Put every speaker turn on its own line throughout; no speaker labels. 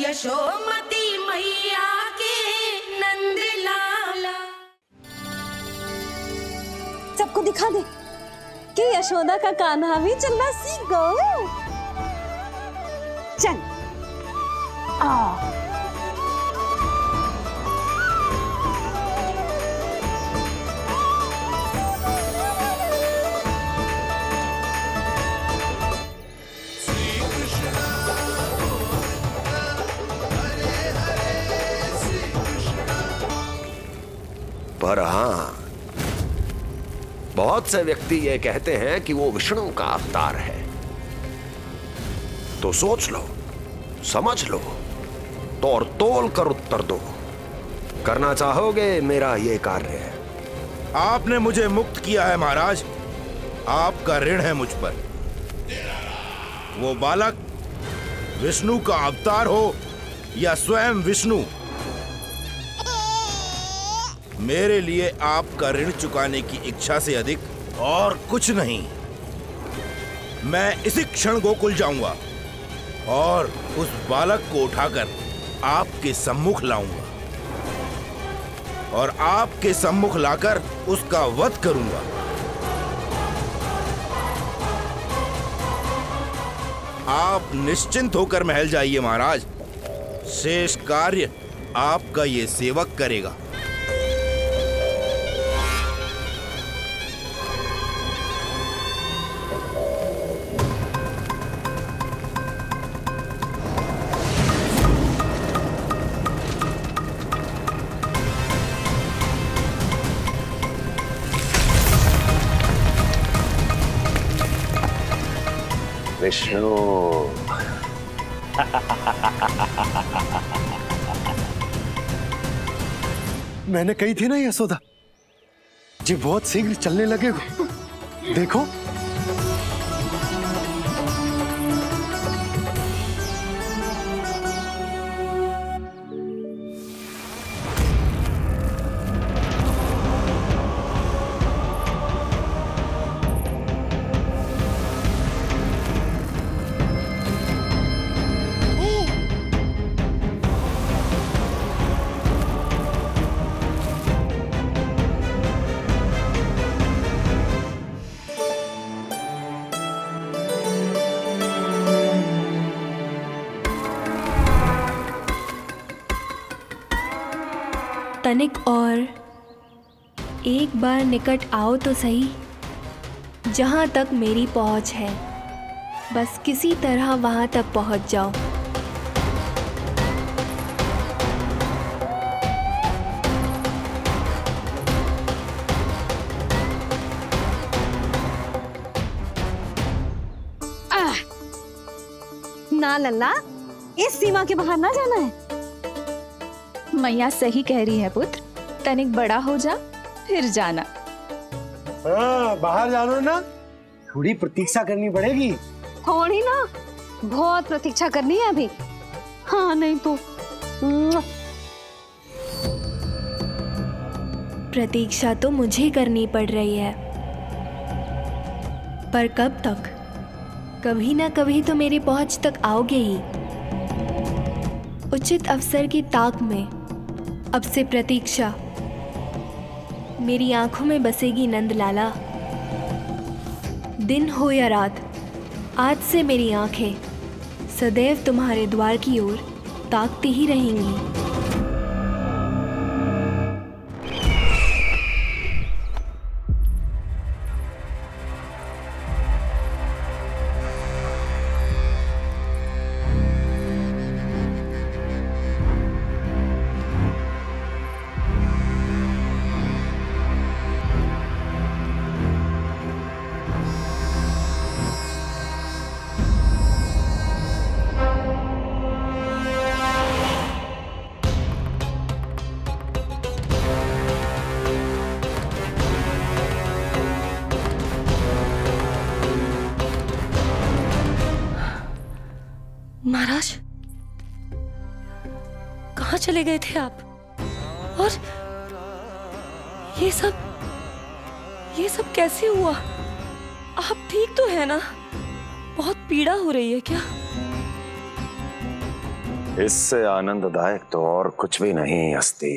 यशोमती मैया के नंद लाला।
सबको दिखा दे कि यशोदा का कान्हा भी चलना सीख गो। चल आ
पर हाँ, बहुत से व्यक्ति ये कहते हैं कि वो विष्णु का अवतार है। तो सोच लो, समझ लो, तोड़ तोल कर उत्तर दो। करना चाहोगे मेरा ये कार्य?
आपने मुझे मुक्त किया है महाराज, आपका ऋण है मुझ पर। वो बालक विष्णु का अवतार हो या स्वयं विष्णु, मेरे लिए आपका ऋण चुकाने की इच्छा से अधिक और कुछ नहीं। मैं इसी क्षण गोकुल जाऊंगा और उस बालक को उठाकर आपके सम्मुख लाऊंगा और आपके सम्मुख लाकर उसका वध करूंगा। आप निश्चिंत होकर महल जाइए महाराज, शेष कार्य आपका ये सेवक करेगा।
विष्णु
मैंने कही थी ना यशोदा जी, बहुत शीघ्र चलने लगे। देखो
तनिक और एक बार निकट आओ तो सही, जहाँ तक मेरी पहुँच है। बस किसी तरह वहाँ तक पहुँच जाओ।
ना लल्ला, इस सीमा के बाहर ना जाना है।
मैया सही कह रही है पुत्र, तनिक बड़ा हो जा फिर जाना।
हाँ, बाहर जानो ना, थोड़ी प्रतीक्षा करनी पड़ेगी।
थोड़ी ना, बहुत प्रतीक्षा करनी है अभी। हाँ नहीं तो
प्रतीक्षा तो मुझे करनी पड़ रही है, पर कब तक? कभी ना कभी तो मेरी पहुंच तक आओगे ही। उचित अवसर की ताक में अब से प्रतीक्षा मेरी आंखों में बसेगी नंद लाला। दिन हो या रात, आज से मेरी आंखें सदैव तुम्हारे द्वार की ओर ताकती ही रहेंगी।
महाराज, कहाँ चले गए थे आप? और ये सब कैसे हुआ? आप ठीक तो है ना? बहुत पीड़ा हो रही है क्या?
इससे आनंददायक तो और कुछ भी नहीं हस्ती।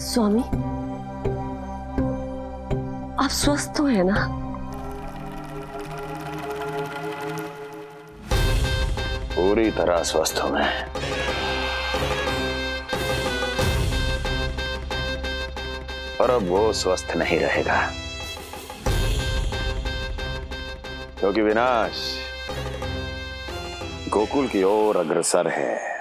स्वामी, आप स्वस्थ तो है ना?
पूरी तरह स्वस्थ हूं मैं। पर अब वो स्वस्थ नहीं रहेगा, क्योंकि विनाश गोकुल की ओर अग्रसर है।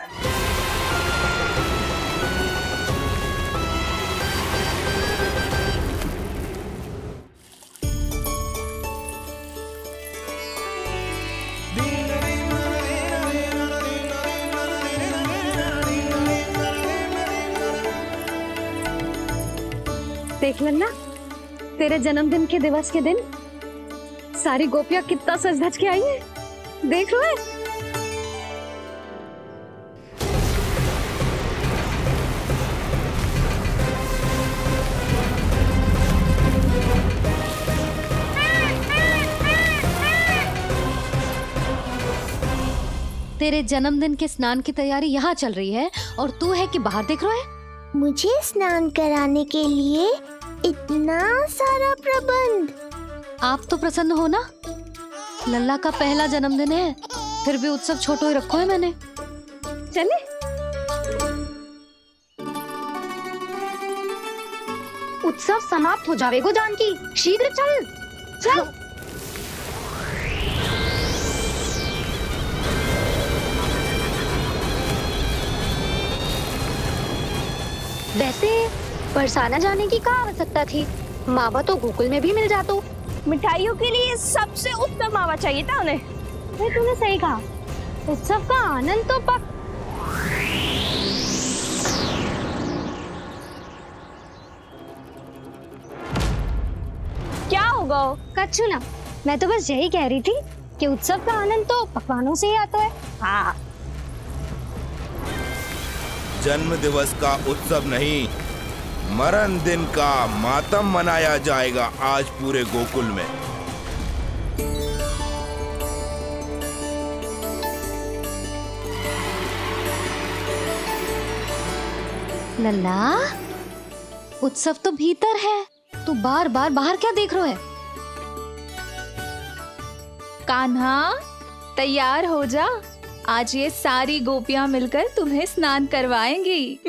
देख लल्ला, तेरे जन्मदिन के दिवस के दिन सारी गोपियां कितना सज धज के आई है। देख लो है।
तेरे जन्मदिन के स्नान की तैयारी यहाँ चल रही है और तू है कि बाहर देख रहा है।
मुझे स्नान कराने के लिए इतना सारा प्रबंध।
आप तो प्रसन्न हो ना? लल्ला का पहला जन्मदिन है, फिर भी उत्सव छोटो ही रखो है मैंने।
चले
उत्सव समाप्त हो जाएगा जानकी, शीघ्र चल चल। वैसे बरसाना जाने की क्या आवश्यकता थी? मावा तो गोकुल में भी मिल जातो।
मिठाइयों के लिए सबसे उत्तम मावा चाहिए था उन्हें।
तूने सही कहा, उत्सव का आनंद तो पक।
क्या होगा?
कच्छू ना, मैं तो बस यही कह रही थी कि उत्सव का आनंद तो पकवानों से ही आता है।
हाँ,
जन्म दिवस का उत्सव नहीं, मरण दिन का मातम मनाया जाएगा आज पूरे गोकुल में।
लल्ला, उत्सव तो भीतर है, तू बार बार बाहर क्या देख रहा है?
कान्हा, तैयार हो जा, आज ये सारी गोपियां मिलकर तुम्हें स्नान करवाएंगी।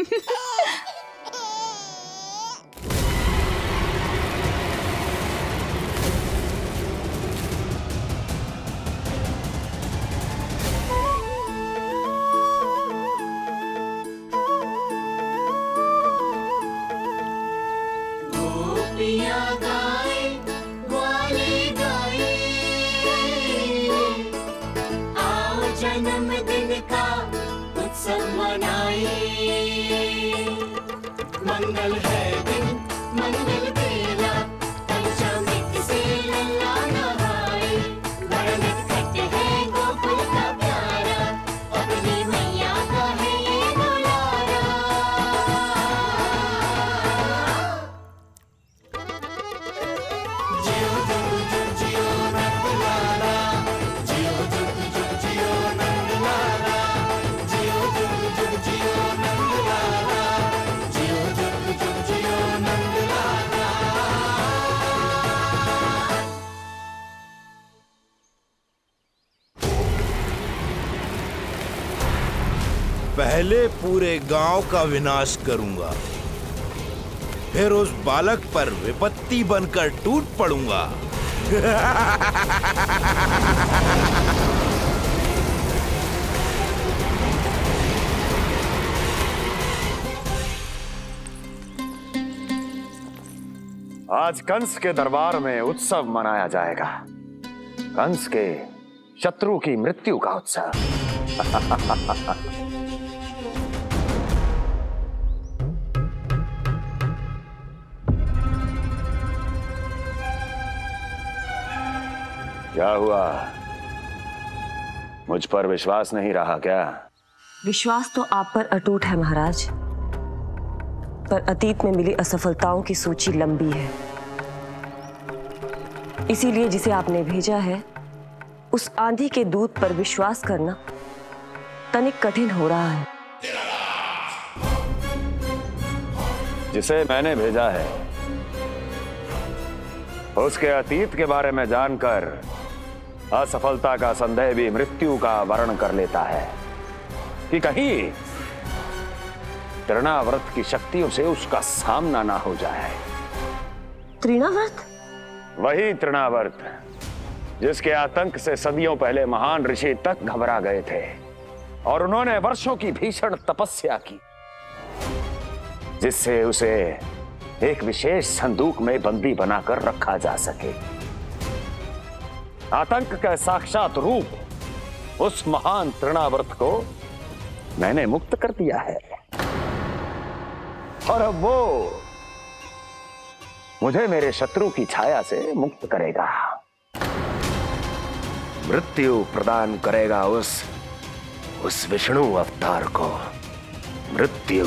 जन्मदिन का उत्सव मनाए, मंगल है दिन मंगल बेला, पंचामृत से लल्ला नहाए, बड़ा नटखट है गोकुल का प्यारा, अपनी मैया का है ये दुलारा। जियो जुग जुग जियो नंदलाला, जियो जुग जुग जियो नंदलाला, जियो जुग जुग जियो नंदलाला, जियो जुग जुग जियो नंदलाला।
पहले पूरे गांव का विनाश करूंगा, फिर उस बालक पर विपत्ति बनकर टूट पड़ूंगा।
आज कंस के दरबार में उत्सव मनाया जाएगा, कंस के शत्रु की मृत्यु का उत्सव। क्या हुआ? मुझ पर विश्वास नहीं रहा क्या?
विश्वास तो आप पर अटूट है महाराज, पर अतीत में मिली असफलताओं की सूची लंबी है। इसीलिए जिसे आपने भेजा है उस आंधी के दूत पर विश्वास करना तनिक कठिन हो रहा है।
जिसे मैंने भेजा है उसके अतीत के बारे में जानकर असफलता का संदेह भी मृत्यु का वर्ण कर लेता है कि कहीं तृणाव्रत की शक्तियों से उसका सामना ना हो जाए।
तृणाव्रत?
वही तृणाव्रत जिसके आतंक से सदियों पहले महान ऋषि तक घबरा गए थे और उन्होंने वर्षों की भीषण तपस्या की, जिससे उसे एक विशेष संदूक में बंदी बनाकर रखा जा सके। आतंक का साक्षात रूप उस महान तृणाव्रत को मैंने मुक्त कर दिया है और अब वो मुझे मेरे शत्रु की छाया से मुक्त करेगा, मृत्यु प्रदान करेगा उस विष्णु अवतार को मृत्यु।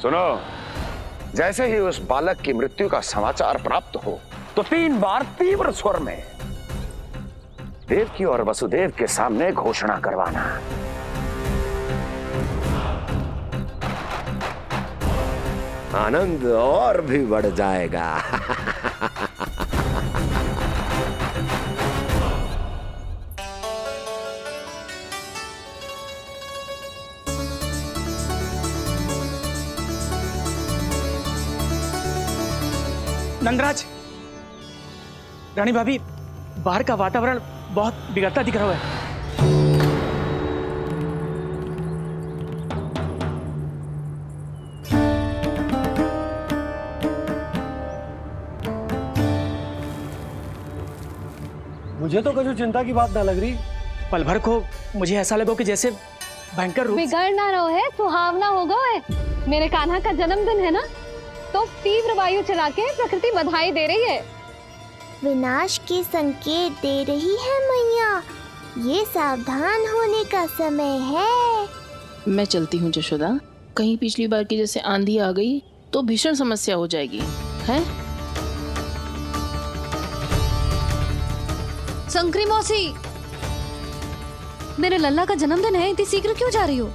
सुनो, जैसे ही उस बालक की मृत्यु का समाचार प्राप्त हो तो 3 बार तीव्र स्वर में देवकी और वसुदेव के सामने घोषणा करवाना।
आनंद और भी बढ़ जाएगा।
नंदराज, रानी भाभी, बाहर का वातावरण बहुत बिगड़ता दिख रहा है।
मुझे तो कुछ चिंता की बात ना लग रही।
पल भर को मुझे ऐसा लगो कि जैसे भयंकर रूप
बिगड़ ना रहो है, सुहावना होगा है। मेरे कान्हा का जन्मदिन है ना, तो तीव्र वायु चला के प्रकृति बधाई दे रही है।
विनाश के संकेत दे रही है मैया, ये सावधान होने का समय है।
मैं चलती हूँ जशोदा, कहीं पिछली बार की जैसे आंधी आ गई तो भीषण समस्या हो जाएगी, है?
संक्री मौसी, मेरे लल्ला का जन्मदिन है, इतनी शीघ्र क्यों जा रही हो?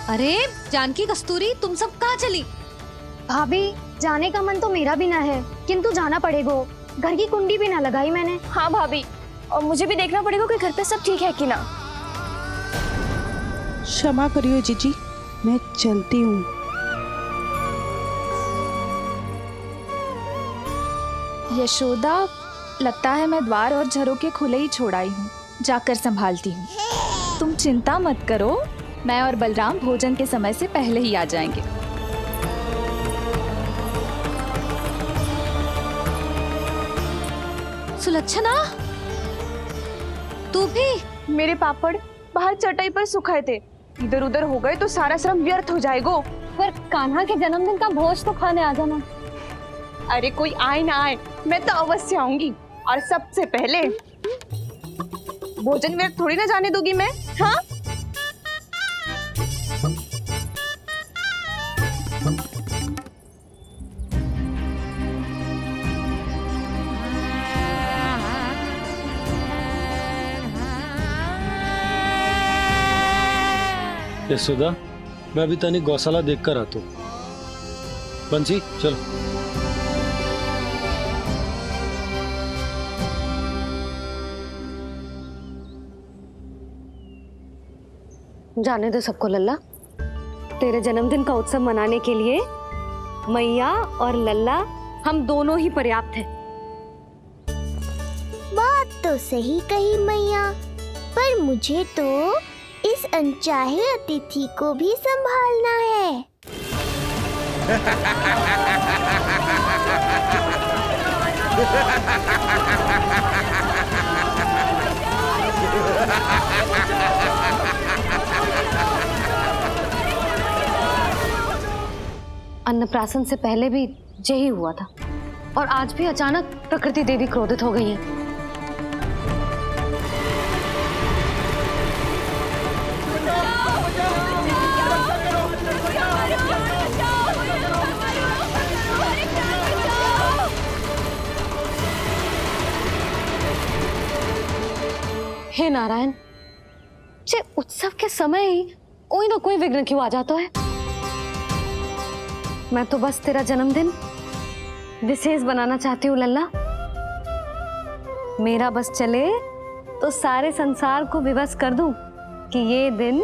अरे जानकी, कस्तूरी, तुम सब कहाँ चली?
भाभी, जाने का मन तो मेरा भी ना है, किंतु जाना पड़ेगा। घर की कुंडी भी ना लगाई मैंने।
हाँ भाभी, और मुझे भी देखना पड़ेगा कि घर पे सब ठीक है कि ना।
क्षमा करियो जीजी, मैं चलती हूँ।
यशोदा, लगता है मैं द्वार और झरोके खुले ही छोड़ आई हूँ, जाकर संभालती हूँ। तुम चिंता मत करो, मैं और बलराम भोजन के समय से पहले ही आ जाएंगे।
सुलक्षणा, तू भी?
मेरे पापड़ बाहर चटाई पर सुखाए थे, इधर उधर हो गए तो सारा श्रम व्यर्थ हो जाएगा।
पर कान्हा के जन्मदिन का भोज तो खाने आ जाना।
अरे कोई आए ना आए, मैं तो अवश्य आऊंगी, और सबसे पहले भोजन व्यर्थ थोड़ी ना जाने दूंगी मैं। हाँ,
यशोदा, मैं अभी तनिक गौशाला देख कर आता हूँ। बंसी, चलो।
जाने दो सबको लल्ला, तेरे जन्मदिन का उत्सव मनाने के लिए मैया और लल्ला हम दोनों ही पर्याप्त हैं।
बात तो सही कही मैया, पर मुझे तो इस अनचाहे अतिथि को भी संभालना है।
अन्नप्राशन से पहले भी यही हुआ था और आज भी अचानक प्रकृति देवी क्रोधित हो गई है। हे नारायण, जे उत्सव के समय ही कोई ना कोई विघ्न क्यों आ जाता है। मैं तो बस तेरा जन्मदिन विशेष बनाना चाहती हूँ लल्ला। मेरा बस चले तो सारे संसार को विवश कर दूं कि ये दिन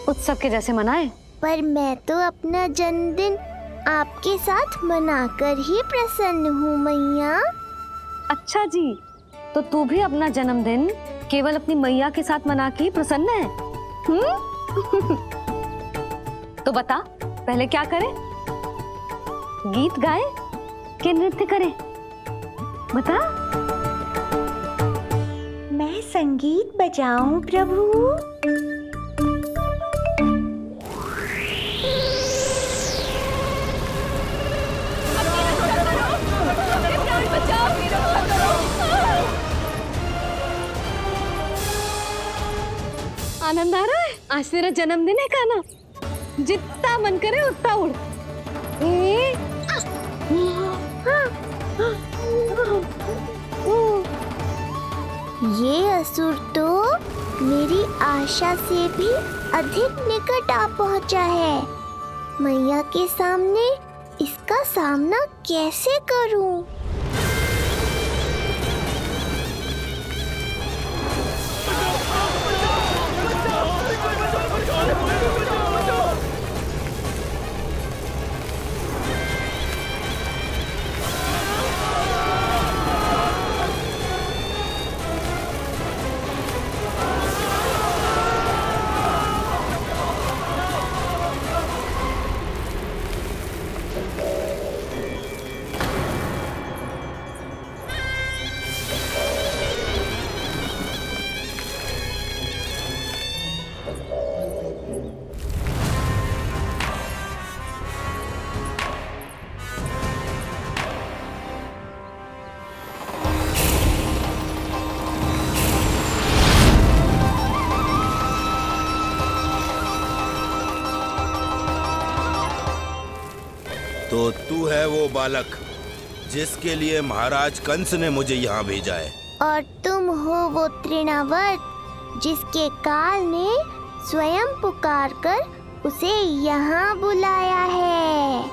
उत्सव के जैसे मनाए।
पर मैं तो अपना जन्मदिन आपके साथ मनाकर ही प्रसन्न हूँ मैया।
अच्छा जी, तो तू भी अपना जन्मदिन केवल अपनी मैया के साथ मना के ही प्रसन्न है? तो बता पहले क्या करें? गीत गाए कि नृत्य करें? बता।
मैं संगीत बजाऊं प्रभु?
आनंद आ रहा है? आज तेरा जन्मदिन है कान्हा, जितना मन करे उतना उड़।
ये असुर तो मेरी आशा से भी अधिक निकट आ पहुंचा है। मैया के सामने इसका सामना कैसे करूं?
तो तू है वो बालक जिसके लिए महाराज कंस ने मुझे यहाँ भेजा है।
और तुम हो वो तृणावर्त जिसके काल ने स्वयं पुकारकर उसे यहाँ बुलाया है।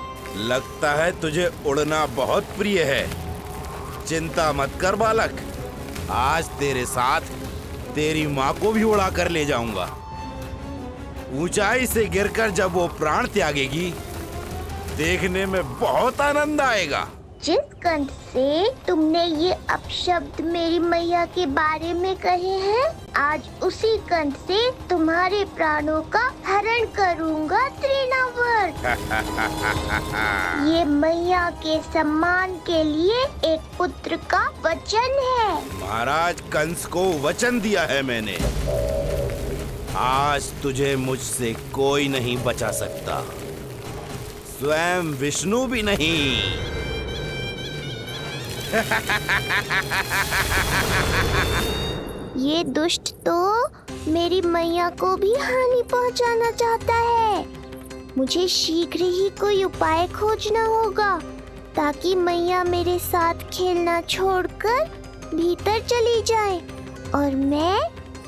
लगता है तुझे उड़ना बहुत प्रिय है। चिंता मत कर बालक, आज तेरे साथ तेरी माँ को भी उड़ा कर ले जाऊंगा। ऊंचाई से गिरकर जब वो प्राण त्यागेगी, देखने में बहुत आनंद आएगा।
जिस कंठ से तुमने ये अपशब्द मेरी मैया के बारे में कहे हैं, आज उसी कंठ से तुम्हारे प्राणों का हरण करूंगा तृणावर्त। ये मैया के सम्मान के लिए एक पुत्र का वचन है।
महाराज कंस को वचन दिया है मैंने। आज तुझे मुझसे कोई नहीं बचा सकता, स्वयं विष्णु भी नहीं।
ये दुष्ट तो मेरी मैया को भी हानि पहुंचाना चाहता है। मुझे शीघ्र ही कोई उपाय खोजना होगा ताकि मैया मेरे साथ खेलना छोड़कर भीतर चली जाए और मैं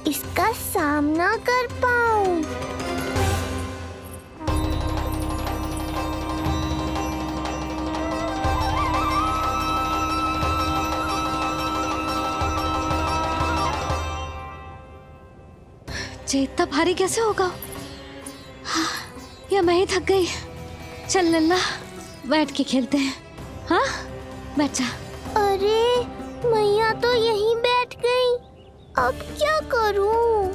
इसका सामना कर पाऊं।
इतना भारी कैसे होगा? हाँ, या मैं ही थक गई। चल लल्ला, बैठ के खेलते हैं। हाँ, बैठ जा।
अरे मैया तो यहीं बैठ गई, अब क्या करूं?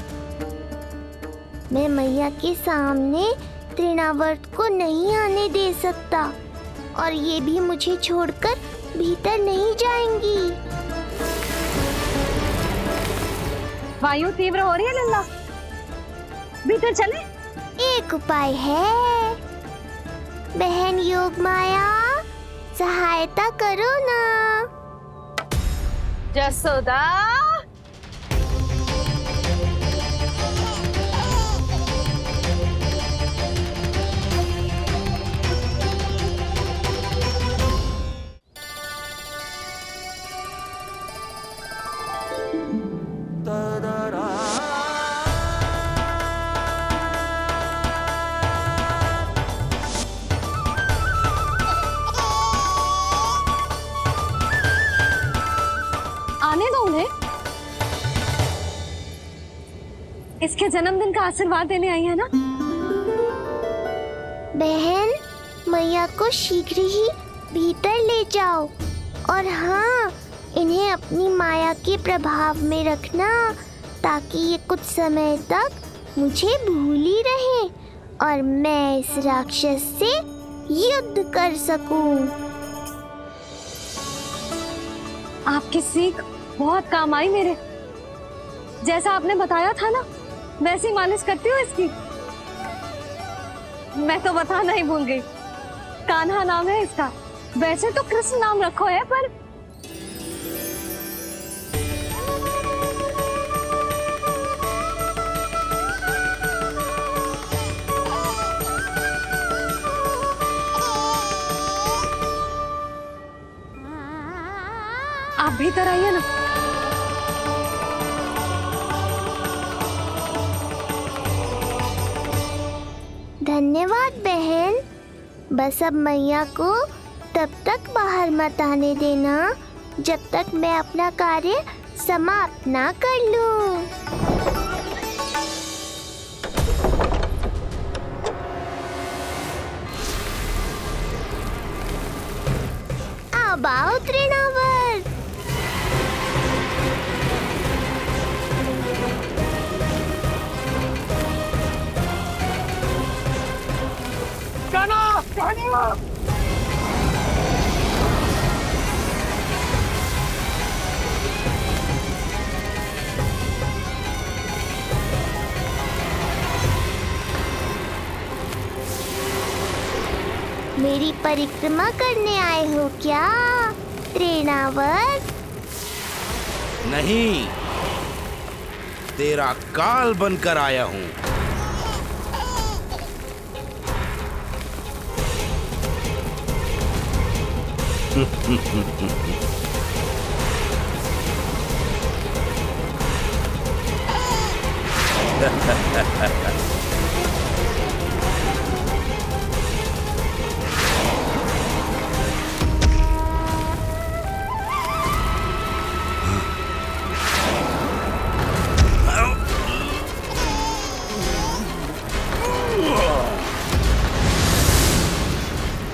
मैं मैया के सामने तृणावर्त को नहीं आने दे सकता और ये भी मुझे छोड़कर भीतर नहीं जाएंगी।
वायु तीव्र हो रही है लल्ला, भीतर चले।
एक उपाय है, बहन योग माया, सहायता करो ना।
जसोदा,
आने दो उन्हें। इसके जन्मदिन का आशीर्वाद देने आई है ना।
बहन, मैया को शीघ्र ही भीतर ले जाओ और हाँ, इन्हें अपनी माया के प्रभाव में रखना ताकि ये कुछ समय तक मुझे भूली रहे और मैं इस राक्षस से युद्ध कर सकूं।
आपकी सीख बहुत काम आई मेरे। जैसा आपने बताया था ना, वैसी मालिश करती हूँ इसकी। मैं तो बताना ही भूल गई, कान्हा नाम है इसका। वैसे तो कृष्ण नाम रखो है, पर आप भीतर आइए ना।
धन्यवाद बहन। बस अब मैया को तब तक बाहर मत आने देना जब तक मैं अपना कार्य समाप्त ना कर लूं। अब आओ तृणावर। मेरी परिक्रमा करने आए हो क्या तृणावर?
नहीं, तेरा काल बनकर आया हूं।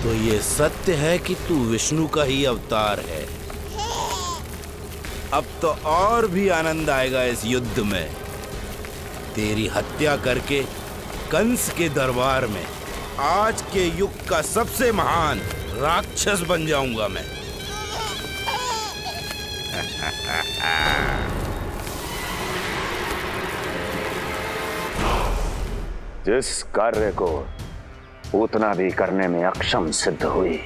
तो ये सत्य है कि तू विष्णु का ही अवतार है। अब तो और भी आनंद आएगा इस युद्ध में। तेरी हत्या करके कंस के दरबार में आज के युग का सबसे महान राक्षस बन जाऊंगा मैं।
जिस कार्य को उतना भी करने में अक्षम सिद्ध हुई,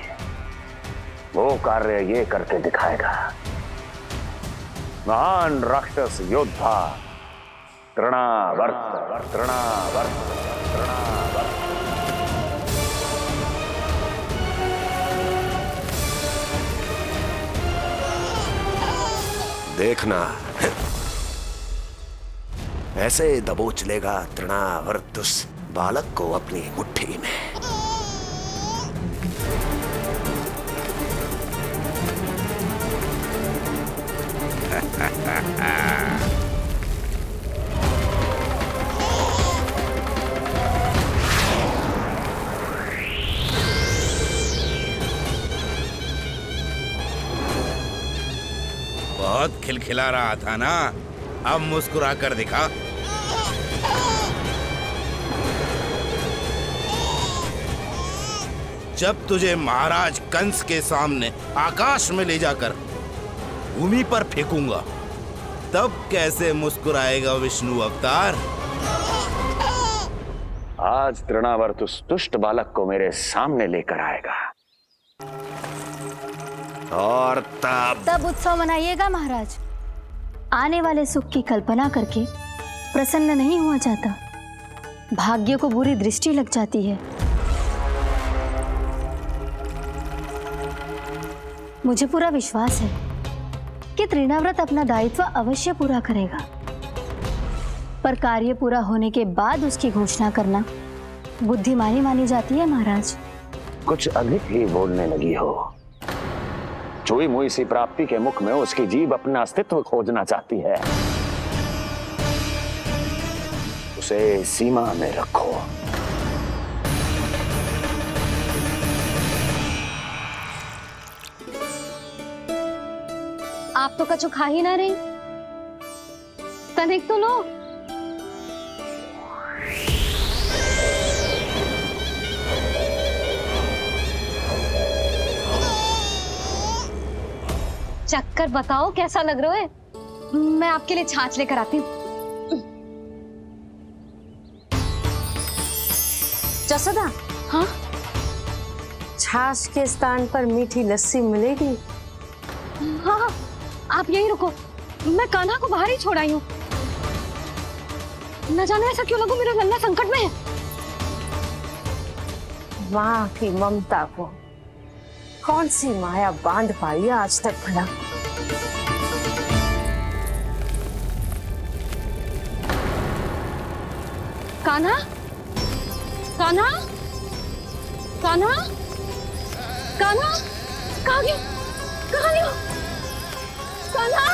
वो कार्य ये करके दिखाएगा। महान राक्षस योद्धा तृणावर्त, तृणावर्त, तृणावर्त।
देखना, ऐसे दबोच लेगा तृणावर्त उस बालक को अपनी मुट्ठी में।
बहुत खिलखिला रहा था ना, अब मुस्कुरा कर दिखा। जब तुझे महाराज कंस के सामने आकाश में ले जाकर भूमि पर फेंकूंगा, तब कैसे मुस्कुराएगा विष्णु अवतार?
आज तृणावर्त उस दुष्ट बालक को मेरे सामने लेकर आएगा और
तब उत्सव मनाइएगा महाराज। आने वाले सुख की कल्पना करके प्रसन्न नहीं हुआ जाता, भाग्य को बुरी दृष्टि लग जाती है। मुझे पूरा विश्वास है कि तृणाव्रत अपना दायित्व अवश्य पूरा करेगा, पर कार्य पूरा होने के बाद उसकी घोषणा करना बुद्धिमानी मानी जाती है महाराज।
कुछ अधिक ही बोलने लगी हो। चुई मुई सी प्राप्ति के मुख में उसकी जीभ अपना अस्तित्व खोजना चाहती है। उसे सीमा में रखो।
आप तो कछु खा ही ना रही, तनिक तो लो। चक्कर बताओ कैसा लग रहा है? मैं आपके लिए छाछ लेकर आती हूँ।
जसोदा,
हाँ?
छाछ के स्थान पर मीठी लस्सी मिलेगी।
हाँ, आप यहीं रुको, मैं कान्हा को बाहर ही छोड़ आई हूँ। न जाने ऐसा क्यों लगू मेरा लल्ला संकट में है।
माँ की ममता को कौन सी माया बांध पाई है आज तक भला?
कान्हा, कान्हा, कान्हा, कान्हा, कहाँ गया? कहाँ गया? कान्हा!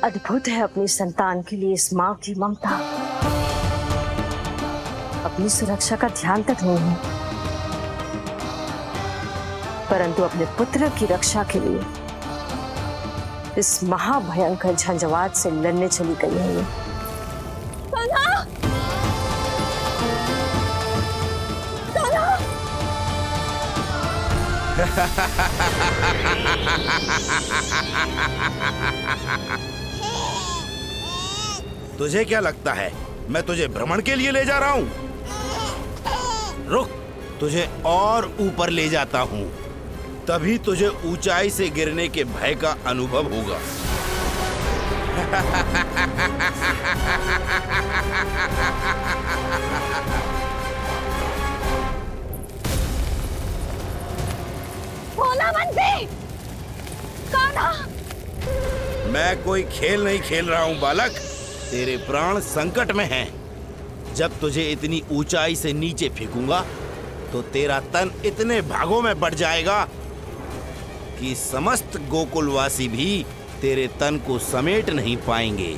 अद्भुत है अपनी संतान के लिए इस माँ की ममता। अपनी सुरक्षा का ध्यान तक नहीं है, परंतु अपने पुत्र की रक्षा के लिए इस महाभयंकर झंझावात से लड़ने चली गई है।
कान्हा! कान्हा!
तुझे क्या लगता है मैं तुझे भ्रमण के लिए ले जा रहा हूँ? रुक, तुझे और ऊपर ले जाता हूँ, तभी तुझे ऊंचाई से गिरने के भय का अनुभव होगा।
भोला मनसी! कान्हा!
मैं कोई खेल नहीं खेल रहा हूँ बालक, तेरे प्राण संकट में हैं। जब तुझे इतनी ऊंचाई से नीचे फेंकूंगा तो तेरा तन इतने भागों में बढ़ जाएगा कि समस्त गोकुलवासी भी तेरे तन को समेट नहीं पाएंगे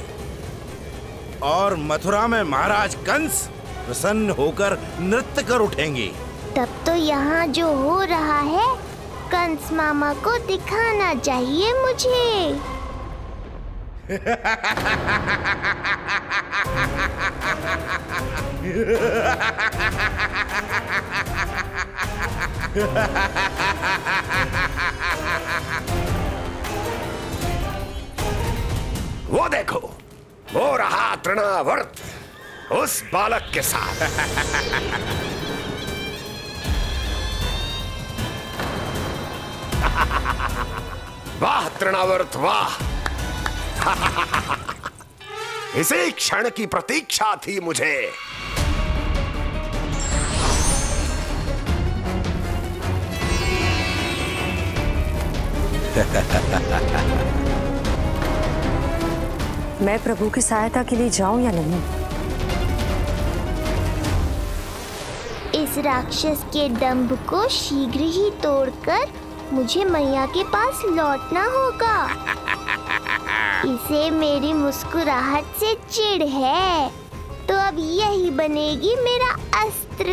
और मथुरा में महाराज कंस प्रसन्न होकर नृत्य कर उठेंगे।
तब तो यहाँ जो हो रहा है कंस मामा को दिखाना चाहिए मुझे।
वो देखो, वो रहा तृणावर्त उस बालक के साथ। वाह तृणावर्त वाह! इसी क्षण की प्रतीक्षा थी मुझे।
मैं प्रभु की सहायता के लिए जाऊं या नहीं?
इस राक्षस के दंभ को शीघ्र ही तोड़कर मुझे मैया के पास लौटना होगा। इसे मेरी मुस्कुराहट से चिढ़ है, तो अब यही बनेगी मेरा अस्त्र।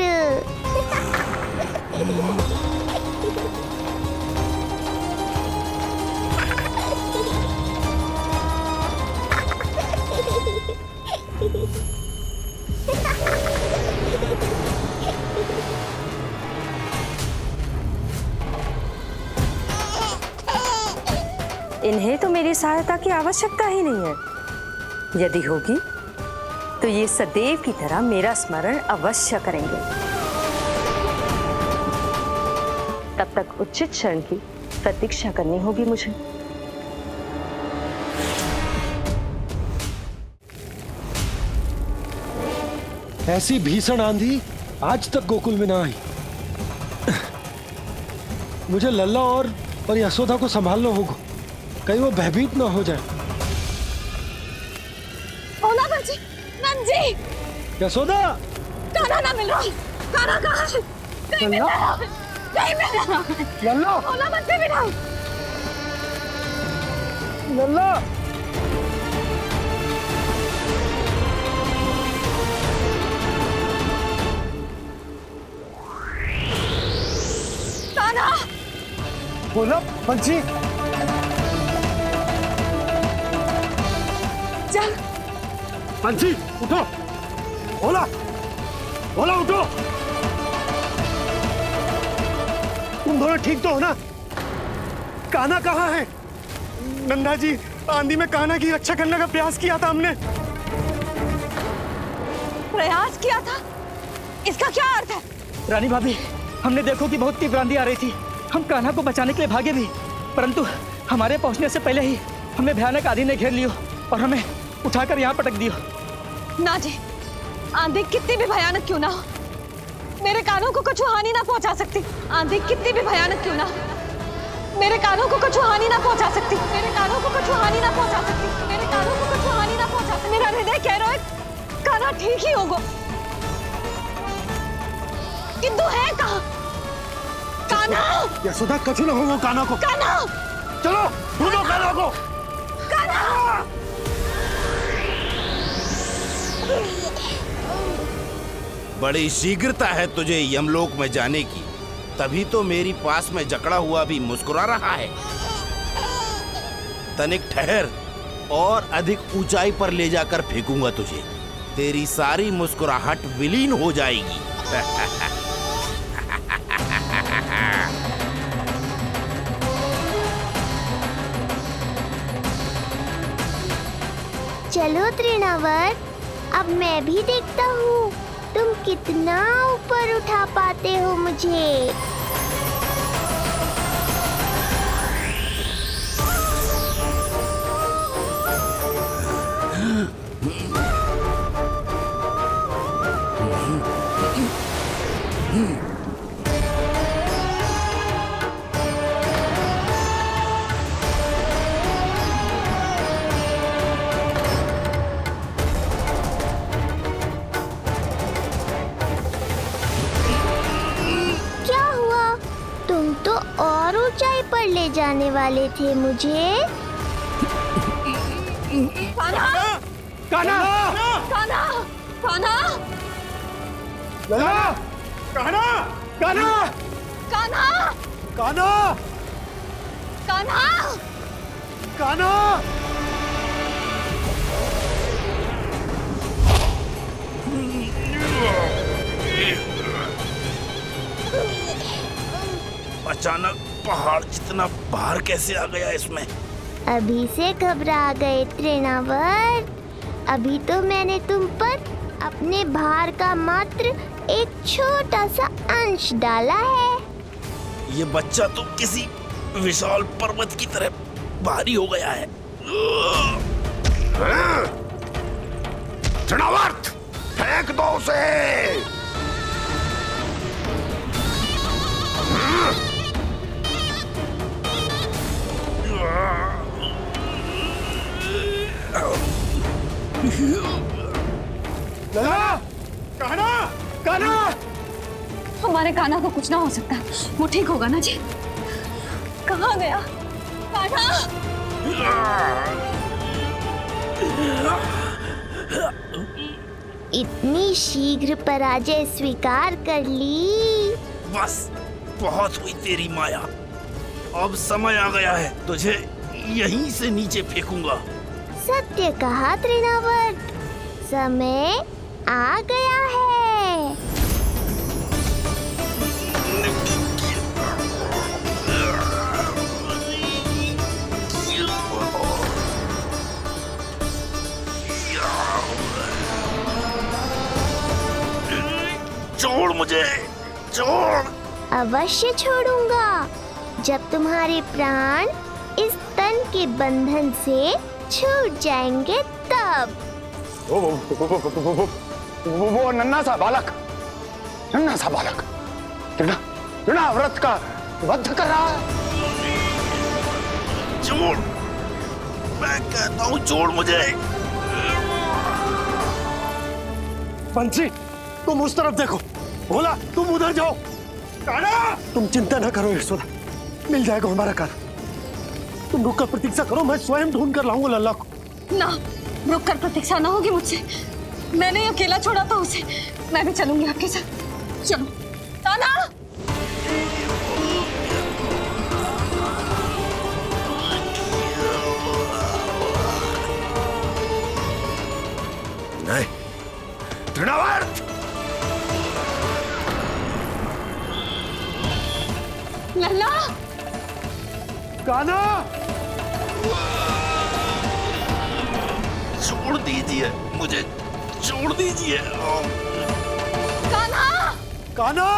इन्हें तो मेरी सहायता की आवश्यकता ही नहीं है। यदि होगी तो ये सदैव की तरह मेरा स्मरण अवश्य करेंगे। तब तक उचित क्षण की प्रतीक्षा करनी होगी मुझे।
ऐसी भीषण आंधी आज तक गोकुल में ना आई। मुझे लल्ला और यशोदा को संभालना होगा, कहीं वो भयभीत ना हो जाए।
ओला बच्ची, नंजी,
यशोदा,
कान्हा ना मिल रहा। कान्हा कहाँ है? नहीं मिल रहा, नहीं मिल रहा।
लल्ला,
ओला बच्ची मिला।
लल्ला,
कान्हा,
बोला बंसी।
चल
बंसी, उठो। बोला, बोला उठो। तुम दोनों ठीक तो हो ना? कान्हा कहाँ है? नंदा जी, आंधी में कान्हा की रक्षा करने का प्रयास किया था हमने।
प्रयास किया था? इसका क्या अर्थ है?
रानी भाभी, हमने देखो कि बहुत तीव्र आंधी आ रही थी। हम कान्हा को बचाने के लिए भागे भी, परंतु हमारे पहुंचने से पहले ही हमें भयानक आंधी ने घेर लियो और हमें उठाकर यहाँ पटक दियो।
ना जी, आंधी कितनी भी भयानक क्यों ना हो, मेरे कानों को कुछ हानि ना पहुंचा सकती। आंधी कितनी भी भयानक क्यों ना हो, मेरे कानों को कुछ हानि ना पहुंचा सकती। मेरे कानों को कुछ हानि ना पहुंचा सकती। मेरे कानों को कुछ हानि ना पहुंचा सकती। मेरा हृदय कह रहा है कान्हा ठीक ही होगा, किंतु है कहाँ? कान्हा!
यशोदा, कछु ना हो वो कान्हा को।
कान्हा!
चलो ढूंढो कान्हा को।
कान्हा!
बड़ी शीघ्रता है तुझे यमलोक में जाने की, तभी तो मेरी पास में जकड़ा हुआ भी मुस्कुरा रहा है। तनिक ठहर और अधिक ऊंचाई पर ले जाकर फेंकूंगा तुझे, तेरी सारी मुस्कुराहट विलीन हो जाएगी।
चलो तृणावर्त, अब मैं भी देखता हूँ तुम कितना ऊपर उठा पाते हो मुझे। ले जाने वाले थे मुझे।
कान्हा!
कान्हा!
कान्हा! कान्हा!
लल्ला! कान्हा! कान्हा!
कान्हा!
कान्हा!
कान्हा!
कान्हा!
अचानक पहाड़ जितना भार कैसे आ गया इसमें?
अभी से घबरा गए तृणावर्त। अभी तो मैंने तुम पर अपने भार का मात्र एक छोटा सा अंश डाला है।
ये बच्चा तो किसी विशाल पर्वत की तरह भारी हो गया है।
तृणावर्त, फेंक दो उसे।
कान्हा! कान्हा!
हमारे कान्हा को कुछ ना हो सकता, वो ठीक होगा ना जी? कहाँ गया कान्हा?
इतनी शीघ्र पराजय स्वीकार कर ली।
बस बहुत हुई तेरी माया, अब समय आ गया है, तुझे यहीं से नीचे फेंकूंगा।
सत्य कहा तृणावर्त, समय आ गया है।
मुझे, छोड़।
अवश्य छोड़ूंगा जब तुम्हारे प्राण इस तन के बंधन से छूट जाएंगे तब।
वो नन्हा सा बालक तृणाव्रत का वध कर रहा है।
छोड़, मैं कहता हूँ छोड़ मुझे।
बंसी, तुम उस तरफ देखो। भोला, तुम उधर जाओ। कान्हा! तुम चिंता न करो यशोदा, मिल जाएगा हमारा कान्हा। तुम रुक कर प्रतीक्षा करो, मैं स्वयं ढूंढ कर लाऊंगा लल्ला को।
ना, रुक कर प्रतीक्षा ना होगी मुझसे। मैंने अकेला छोड़ा था उसे, मैं भी चलूंगी आपके साथ। चलो कान्हा।
नहीं, तृणावर्त!
लल्ला!
कान्हा!
छोड़ दीजिए मुझे, छोड़ दीजिए।
कान्हा!
कान्हा!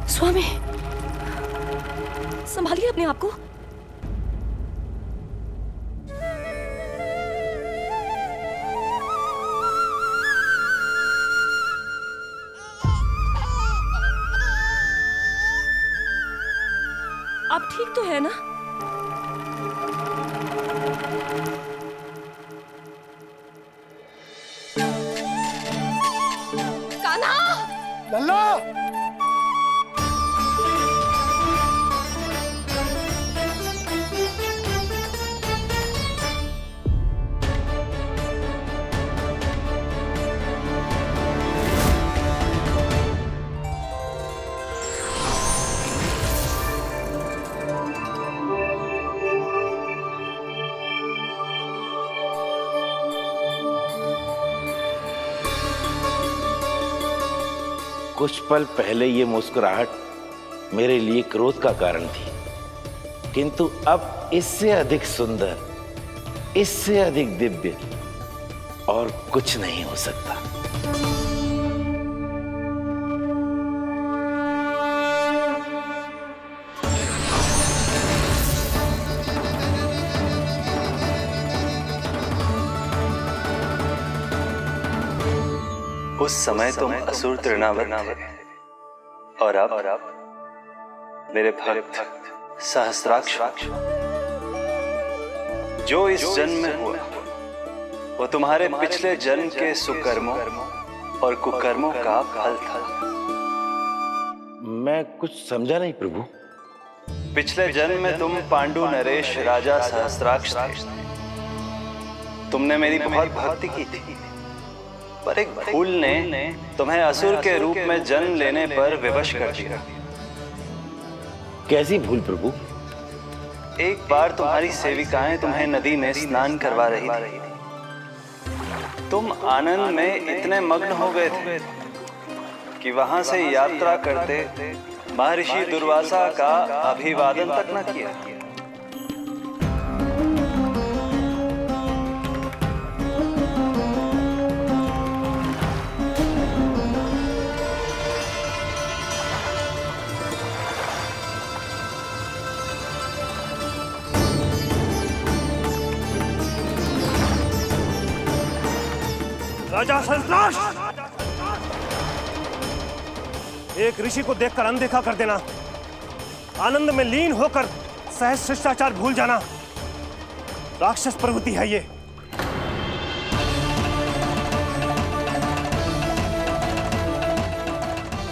स्वामी, संभालिए अपने आप को। आप ठीक तो है ना? कान्हा!
लल्ला!
कुछ पल पहले ये मुस्कुराहट मेरे लिए क्रोध का कारण थी, किंतु अब इससे अधिक सुंदर, इससे अधिक दिव्य और कुछ नहीं हो सकता।
उस समय तुम असुर तृणावर्त थे और अब मेरे भक्त सहस्त्राक्ष। जो इस जन्म में हुआ वो तुम्हारे पिछले जन्म के सुकर्मों और कुकर्मों का फल था।
मैं कुछ समझा नहीं प्रभु।
पिछले जन्म में तुम पांडु नरेश राजा सहस्त्राक्ष थे। तुमने मेरी बहुत भक्ति की थी, पर एक भूल ने तुम्हें असुर के रूप में जन्म लेने पर विवश कर दिया।
कैसी भूल प्रभु?
एक बार तुम्हारी सेविकाएं तुम्हें नदी में स्नान करवा रही थी। तुम आनंद में इतने मग्न हो गए थे कि वहां से यात्रा करते महर्षि दुर्वासा का अभिवादन तक न किया।
राजा सहस्त्राक्ष, एक ऋषि को देखकर अनदेखा कर देना, आनंद में लीन होकर सहज शिष्टाचार भूल जाना, राक्षस प्रवृत्ति है ये।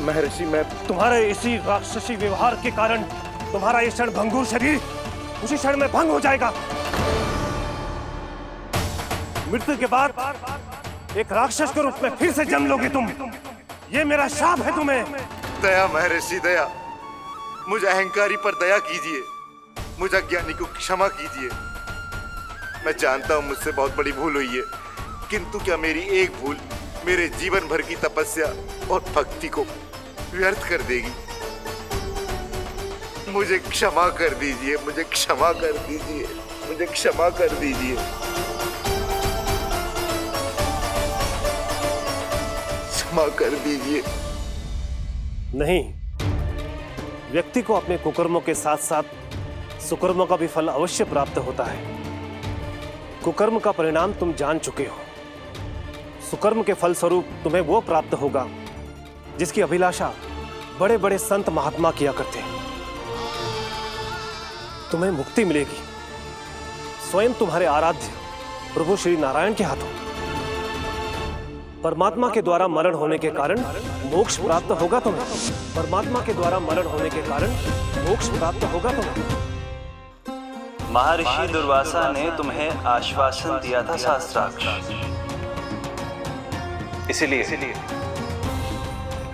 महर्षि, मैं
तुम्हारे इसी राक्षसी व्यवहार के कारण तुम्हारा ये क्षण भंगुर शरीर उसी क्षण में भंग हो जाएगा। मृत्यु के बाद एक राक्षस के रूप में फिर से जन्म लोगे तुम। ये मेरा शाप है तुम्हें।
दया महर्षि, दया। मुझे अहंकारी पर दया कीजिए, मुझे अज्ञानी को क्षमा कीजिए। मैं जानता हूँ मुझसे बहुत बड़ी भूल हुई है, किंतु क्या मेरी एक भूल मेरे जीवन भर की तपस्या और भक्ति को व्यर्थ कर देगी? मुझे क्षमा कर दीजिए, मुझे क्षमा कर दीजिए, मुझे क्षमा कर दीजिए। क्षमा कर दीजिए।
नहीं, व्यक्ति को अपने कुकर्मों के साथ साथ सुकर्मों का भी फल अवश्य प्राप्त होता है। कुकर्म का परिणाम तुम जान चुके हो। सुकर्म के फल स्वरूप तुम्हें वो प्राप्त होगा जिसकी अभिलाषा बड़े बड़े संत महात्मा किया करते हैं। तुम्हें मुक्ति मिलेगी स्वयं तुम्हारे आराध्य प्रभु श्री नारायण के हाथों। परमात्मा के द्वारा मरण होने के कारण मोक्ष प्राप्त होगा तुम्हें। परमात्मा के द्वारा मरण होने के कारण मोक्ष प्राप्त होगा तुम्हें।
महर्षि दुर्वासा ने तुम्हें आश्वासन दिया था सहस्त्राक्ष, इसलिए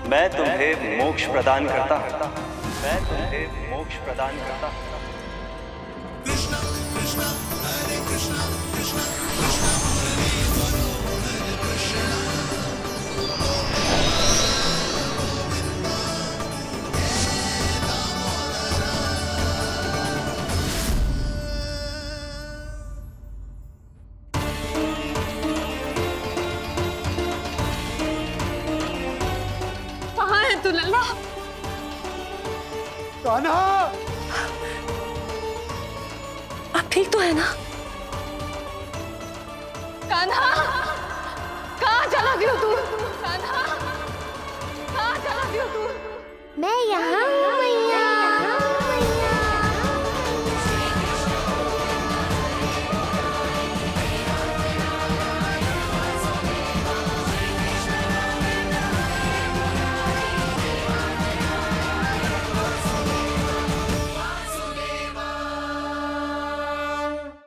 मैं तुम्हें मोक्ष प्रदान करता हूं। मैं तुम्हें मोक्ष प्रदान करता हूं। कृष्ण कृष्ण हरे कृष्ण कृष्ण कृष्ण हरे कृष्ण।
कहाँ है तू लल्ला?
कान्हा,
आप ठीक तो है ना? कान्हा, कहाँ चला गया तू? कान्हा, कहाँ चला गया तू?
मैं यहाँ हूँ।